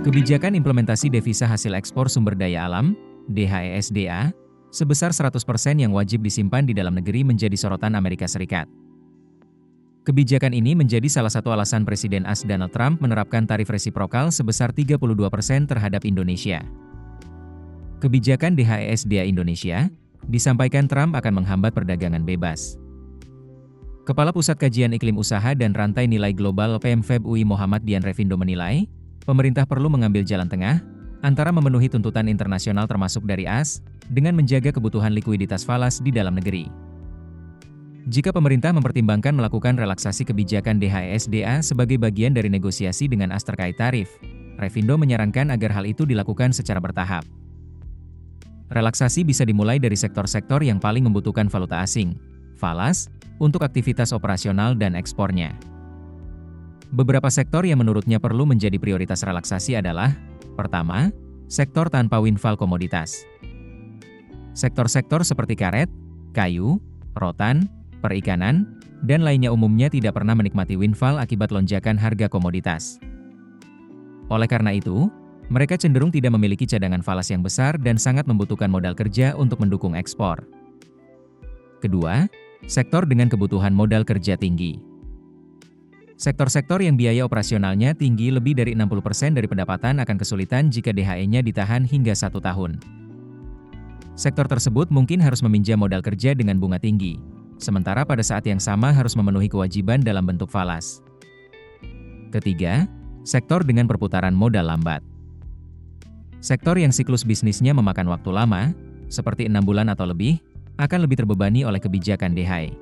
Kebijakan implementasi devisa hasil ekspor sumber daya alam, DHESDA, sebesar 100% yang wajib disimpan di dalam negeri menjadi sorotan Amerika Serikat. Kebijakan ini menjadi salah satu alasan Presiden AS Donald Trump menerapkan tarif resiprokal sebesar 32% terhadap Indonesia. Kebijakan DHESDA Indonesia, disampaikan Trump akan menghambat perdagangan bebas. Kepala Pusat Kajian Iklim Usaha dan Rantai Nilai Global PMFEB UI Muhammad Dian Revindo menilai, pemerintah perlu mengambil jalan tengah, antara memenuhi tuntutan internasional termasuk dari AS, dengan menjaga kebutuhan likuiditas falas di dalam negeri. Jika pemerintah mempertimbangkan melakukan relaksasi kebijakan DHESDA sebagai bagian dari negosiasi dengan AS terkait tarif, Revindo menyarankan agar hal itu dilakukan secara bertahap. Relaksasi bisa dimulai dari sektor-sektor yang paling membutuhkan valuta asing, falas, untuk aktivitas operasional dan ekspornya. Beberapa sektor yang menurutnya perlu menjadi prioritas relaksasi adalah, pertama, sektor tanpa windfall komoditas. Sektor-sektor seperti karet, kayu, rotan, perikanan, dan lainnya umumnya tidak pernah menikmati windfall akibat lonjakan harga komoditas. Oleh karena itu, mereka cenderung tidak memiliki cadangan falas yang besar dan sangat membutuhkan modal kerja untuk mendukung ekspor. Kedua, sektor dengan kebutuhan modal kerja tinggi. Sektor-sektor yang biaya operasionalnya tinggi lebih dari 60% dari pendapatan akan kesulitan jika DHE-nya ditahan hingga 1 tahun. Sektor tersebut mungkin harus meminjam modal kerja dengan bunga tinggi, sementara pada saat yang sama harus memenuhi kewajiban dalam bentuk falas. Ketiga, sektor dengan perputaran modal lambat. Sektor yang siklus bisnisnya memakan waktu lama, seperti 6 bulan atau lebih, akan lebih terbebani oleh kebijakan DHE.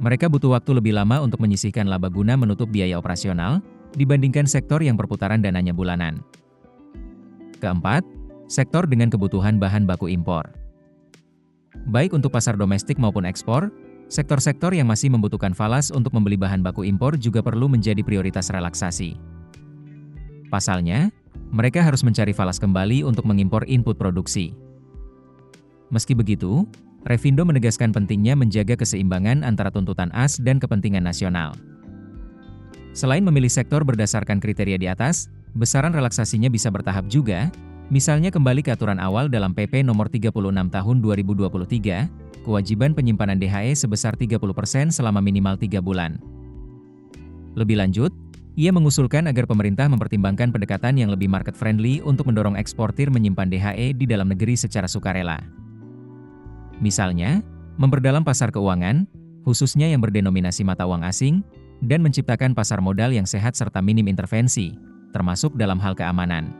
Mereka butuh waktu lebih lama untuk menyisihkan laba guna menutup biaya operasional, dibandingkan sektor yang perputaran dananya bulanan. Keempat, sektor dengan kebutuhan bahan baku impor. Baik untuk pasar domestik maupun ekspor, sektor-sektor yang masih membutuhkan falas untuk membeli bahan baku impor juga perlu menjadi prioritas relaksasi. Pasalnya, mereka harus mencari falas kembali untuk mengimpor input produksi. Meski begitu, Revindo menegaskan pentingnya menjaga keseimbangan antara tuntutan AS dan kepentingan nasional. Selain memilih sektor berdasarkan kriteria di atas, besaran relaksasinya bisa bertahap juga, misalnya kembali ke aturan awal dalam PP Nomor 36 Tahun 2023, kewajiban penyimpanan DHE sebesar 30% selama minimal 3 bulan. Lebih lanjut, ia mengusulkan agar pemerintah mempertimbangkan pendekatan yang lebih market-friendly untuk mendorong eksportir menyimpan DHE di dalam negeri secara sukarela. Misalnya, memperdalam pasar keuangan, khususnya yang berdenominasi mata uang asing, dan menciptakan pasar modal yang sehat serta minim intervensi, termasuk dalam hal keamanan.